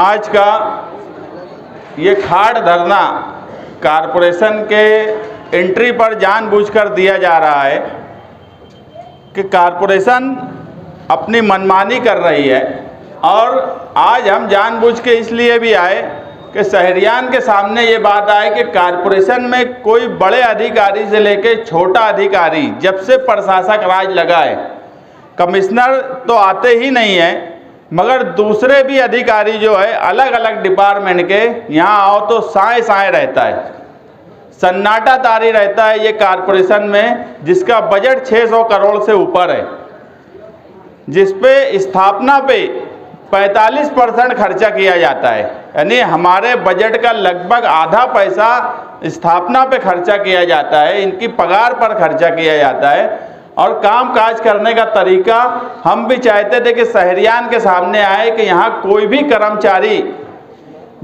आज का ये खाड़ धरना कारपोरेशन के एंट्री पर जानबूझकर दिया जा रहा है कि कारपोरेशन अपनी मनमानी कर रही है। और आज हम जानबूझ के इसलिए भी आए कि शहरियान के सामने ये बात आए कि कारपोरेशन में कोई बड़े अधिकारी से लेके छोटा अधिकारी, जब से प्रशासक राज लगा है, कमिश्नर तो आते ही नहीं है, मगर दूसरे भी अधिकारी जो है अलग अलग डिपार्टमेंट के यहाँ आओ तो साए साए रहता है, सन्नाटा तारी रहता है ये कारपोरेशन में, जिसका बजट 600 करोड़ से ऊपर है, जिस पे स्थापना पे 45% खर्चा किया जाता है। यानी हमारे बजट का लगभग आधा पैसा स्थापना पे खर्चा किया जाता है, इनकी पगार पर खर्चा किया जाता है। और काम काज करने का तरीका हम भी चाहते थे कि शहरियान के सामने आए कि यहाँ कोई भी कर्मचारी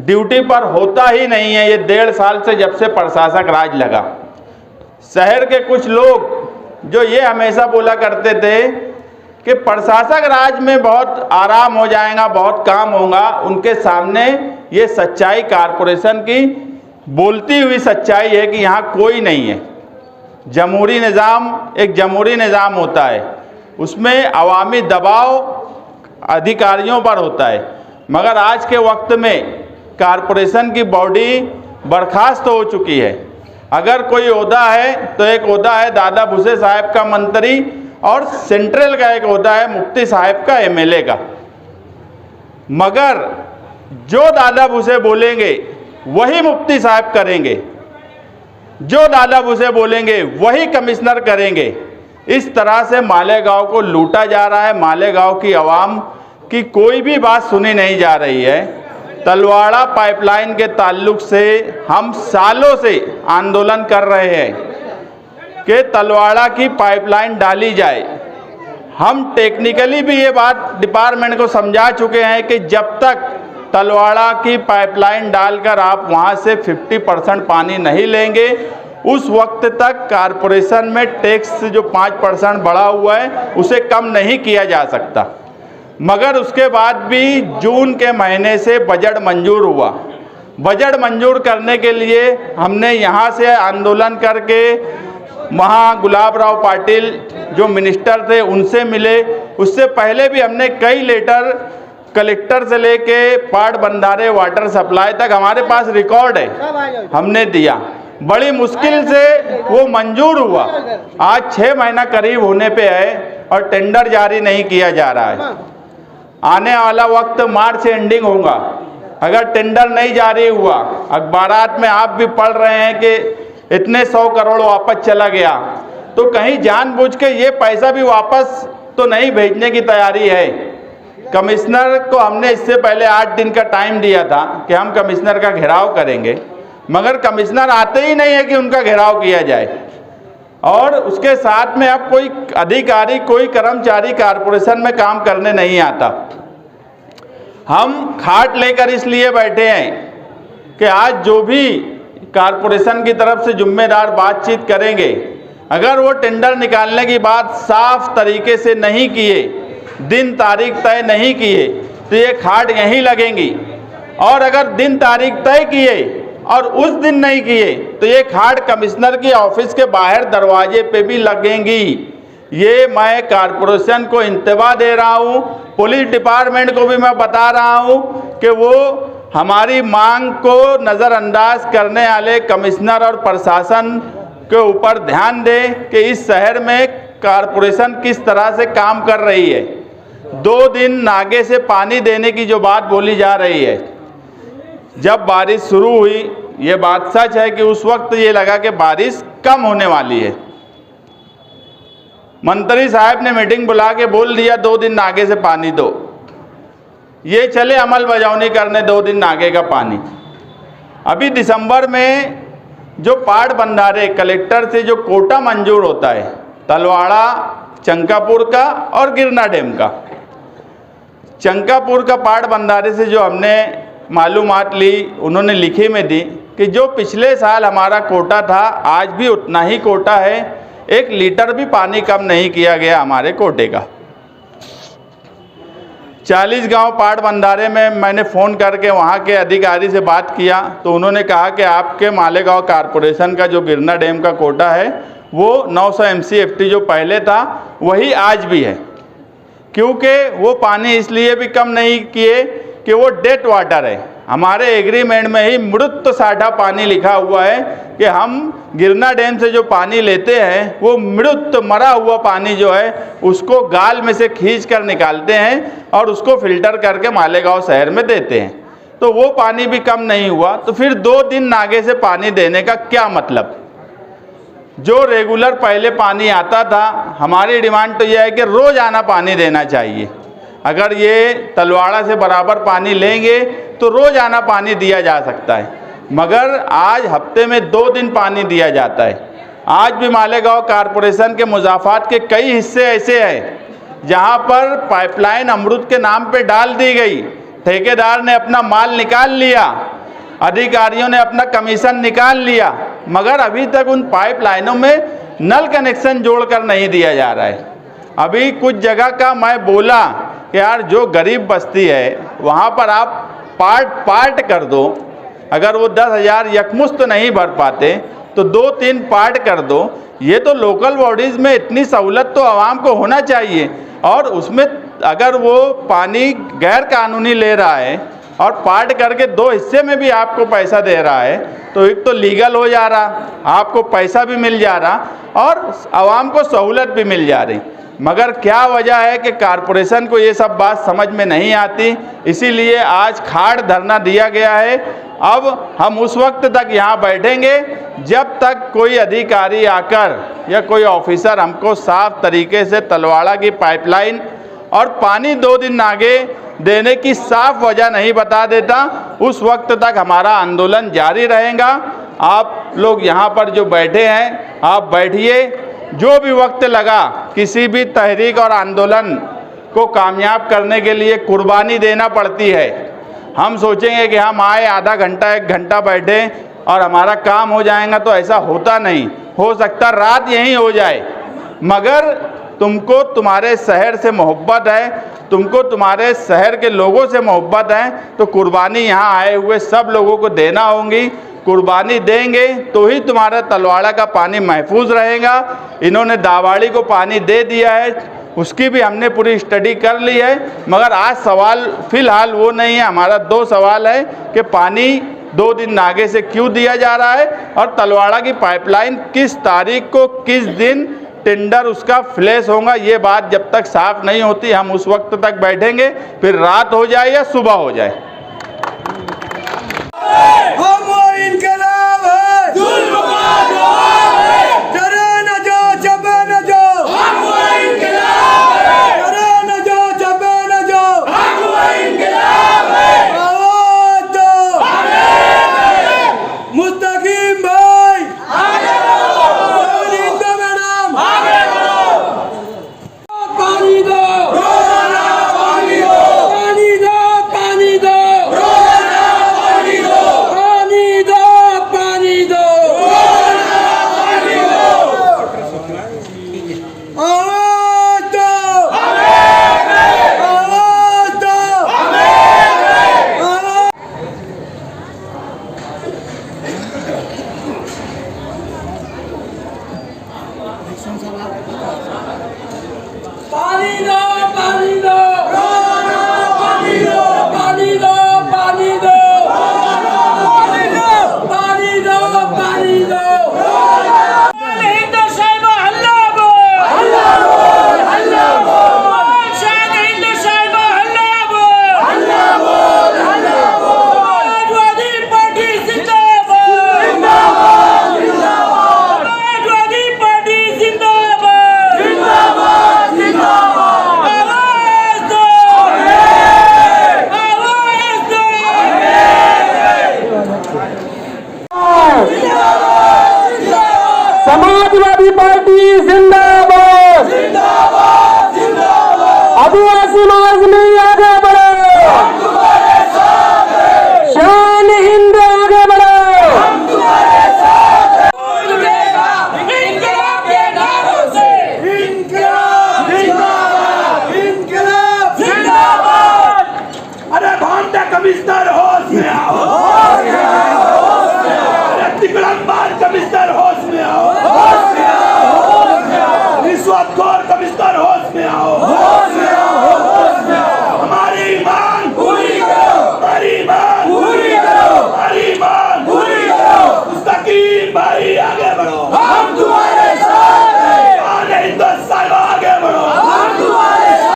ड्यूटी पर होता ही नहीं है। ये 1.5 साल से जब से प्रशासक राज लगा, शहर के कुछ लोग जो ये हमेशा बोला करते थे कि प्रशासक राज में बहुत आराम हो जाएगा, बहुत काम होगा, उनके सामने ये सच्चाई कारपोरेशन की बोलती हुई सच्चाई है कि यहाँ कोई नहीं है। जमहूरी निज़ाम एक जमहूरी निज़ाम होता है, उसमें अवामी दबाव अधिकारियों पर होता है, मगर आज के वक्त में कारपोरेशन की बॉडी बर्खास्त हो चुकी है। अगर कोई ओहदा है तो एक ओहदा है दादा भूसे साहब का मंत्री, और सेंट्रल का एक ओहदा है मुफ्ती साहब का एमएलए का। मगर जो दादा भूसे बोलेंगे वही मुफ्ती साहब करेंगे, जो दादा भूसे बोलेंगे वही कमिश्नर करेंगे। इस तरह से मालेगांव को लूटा जा रहा है। मालेगांव की आवाम की कोई भी बात सुनी नहीं जा रही है। तलवाड़ा पाइपलाइन के ताल्लुक से हम सालों से आंदोलन कर रहे हैं कि तलवाड़ा की पाइपलाइन डाली जाए। हम टेक्निकली भी ये बात डिपार्टमेंट को समझा चुके हैं कि जब तक तलवाड़ा की पाइपलाइन डालकर आप वहाँ से 50% पानी नहीं लेंगे, उस वक्त तक कारपोरेशन में टैक्स जो 5% बढ़ा हुआ है उसे कम नहीं किया जा सकता। मगर उसके बाद भी जून के महीने से बजट मंजूर हुआ। बजट मंजूर करने के लिए हमने यहाँ से आंदोलन करके वहाँ गुलाब राव पाटिल जो मिनिस्टर थे उनसे मिले। उससे पहले भी हमने कई लेटर कलेक्टर से लेके पाट बंधारे वाटर सप्लाई तक हमारे पास रिकॉर्ड है, हमने दिया। बड़ी मुश्किल से वो मंजूर हुआ। आज 6 महीना करीब होने पे है और टेंडर जारी नहीं किया जा रहा है। आने वाला वक्त मार्च एंडिंग होगा, अगर टेंडर नहीं जारी हुआ, अखबारात में आप भी पढ़ रहे हैं कि इतने 100 करोड़ वापस चला गया, तो कहीं जानबूझ के ये पैसा भी वापस तो नहीं भेजने की तैयारी है। कमिश्नर को हमने इससे पहले 8 दिन का टाइम दिया था कि हम कमिश्नर का घेराव करेंगे, मगर कमिश्नर आते ही नहीं है कि उनका घेराव किया जाए। और उसके साथ में अब कोई अधिकारी, कोई कर्मचारी कारपोरेशन में काम करने नहीं आता। हम खाट लेकर इसलिए बैठे हैं कि आज जो भी कारपोरेशन की तरफ से जिम्मेदार बातचीत करेंगे, अगर वो टेंडर निकालने की बात साफ तरीके से नहीं किए, दिन तारीख तय नहीं किए, तो ये खाट यहीं लगेंगी। और अगर दिन तारीख तय किए और उस दिन नहीं किए तो ये खाट कमिश्नर के ऑफिस के बाहर दरवाजे पे भी लगेंगी। ये मैं कारपोरेशन को इंतबा दे रहा हूँ। पुलिस डिपार्टमेंट को भी मैं बता रहा हूँ कि वो हमारी मांग को नज़रअंदाज करने वाले कमिश्नर और प्रशासन के ऊपर ध्यान दें कि इस शहर में कारपोरेशन किस तरह से काम कर रही है। 2 दिन नागे से पानी देने की जो बात बोली जा रही है, जब बारिश शुरू हुई, ये बात सच है कि उस वक्त ये लगा कि बारिश कम होने वाली है। मंत्री साहब ने मीटिंग बुला के बोल दिया 2 दिन नागे से पानी दो। ये चले अमल बजावनी करने 2 दिन नागे का पानी। अभी दिसंबर में जो पाट बंधारे कलेक्टर से जो कोटा मंजूर होता है, तलवाड़ा, चंकापुर का और गिरना डैम का, चंकापुर का पाट बंधारे से जो हमने मालूमात ली, उन्होंने लिखी में दी कि जो पिछले साल हमारा कोटा था आज भी उतना ही कोटा है, 1 लीटर भी पानी कम नहीं किया गया हमारे कोटे का। 40 गांव पाट बंधारे में मैंने फ़ोन करके वहां के अधिकारी से बात किया तो उन्होंने कहा कि आपके मालेगांव कारपोरेशन का जो गिरना डैम का कोटा है वो 900 MCFT जो पहले था वही आज भी है, क्योंकि वो पानी इसलिए भी कम नहीं किए कि वो डेड वाटर है। हमारे एग्रीमेंट में ही मृत साठा पानी लिखा हुआ है कि हम गिरना डैम से जो पानी लेते हैं वो मृत मरा हुआ पानी जो है उसको गाल में से खींच कर निकालते हैं और उसको फिल्टर करके मालेगांव शहर में देते हैं। तो वो पानी भी कम नहीं हुआ, तो फिर 2 दिन नागे से पानी देने का क्या मतलब? जो रेगुलर पहले पानी आता था, हमारी डिमांड तो यह है कि रोज़ आना पानी देना चाहिए। अगर ये तलवाड़ा से बराबर पानी लेंगे तो रोज़ आना पानी दिया जा सकता है, मगर आज हफ्ते में 2 दिन पानी दिया जाता है। आज भी मालेगांव कारपोरेशन के मुजाफात के कई हिस्से ऐसे हैं जहां पर पाइपलाइन अमृत के नाम पे डाल दी गई, ठेकेदार ने अपना माल निकाल लिया, अधिकारियों ने अपना कमीशन निकाल लिया, मगर अभी तक उन पाइपलाइनों में नल कनेक्शन जोड़कर नहीं दिया जा रहा है। अभी कुछ जगह का मैं बोला कि यार जो गरीब बस्ती है वहाँ पर आप पार्ट कर दो, अगर वो 10,000 यकमुश्त नहीं भर पाते तो 2-3 पार्ट कर दो। ये तो लोकल बॉडीज़ में इतनी सहूलत तो आवाम को होना चाहिए, और उसमें अगर वो पानी गैर कानूनी ले रहा है और पार्ट करके 2 हिस्से में भी आपको पैसा दे रहा है तो एक तो लीगल हो जा रहा, आपको पैसा भी मिल जा रहा और आवाम को सहूलत भी मिल जा रही। मगर क्या वजह है कि कारपोरेशन को ये सब बात समझ में नहीं आती, इसीलिए आज खाड़ धरना दिया गया है। अब हम उस वक्त तक यहाँ बैठेंगे जब तक कोई अधिकारी आकर या कोई ऑफिसर हमको साफ तरीके से तलवाड़ा की पाइपलाइन और पानी 2 दिन आगे देने की साफ वजह नहीं बता देता, उस वक्त तक हमारा आंदोलन जारी रहेगा। आप लोग यहाँ पर जो बैठे हैं आप बैठिए, जो भी वक्त लगा किसी भी तहरीक और आंदोलन को कामयाब करने के लिए कुर्बानी देना पड़ती है। हम सोचेंगे कि हम आए आधा घंटा 1 घंटा बैठे और हमारा काम हो जाएगा, तो ऐसा होता नहीं। हो सकता रात यहीं हो जाए, मगर तुमको तुम्हारे शहर से मोहब्बत है, तुमको तुम्हारे शहर के लोगों से मोहब्बत है, तो कुर्बानी यहाँ आए हुए सब लोगों को देना होगी। कुर्बानी देंगे तो ही तुम्हारा तलवाड़ा का पानी महफूज रहेगा। इन्होंने दावाड़ी को पानी दे दिया है, उसकी भी हमने पूरी स्टडी कर ली है, मगर आज सवाल फ़िलहाल वो नहीं है। हमारा 2 सवाल है कि पानी 2 दिन नागे से क्यों दिया जा रहा है, और तलवाड़ा की पाइपलाइन किस तारीख को किस दिन टेंडर उसका फ्लैश होगा। ये बात जब तक साफ नहीं होती हम उस वक्त तक बैठेंगे, फिर रात हो जाए या सुबह हो जाए। समाजवादी पार्टी जिंदाबाद, आदिवासी समाज में आगे बढ़ो, शान हिंद आगे बढ़ो। इंकलाब के नारों से इंकलाब जिंदाबाद, इंकलाब जिंदाबाद। हो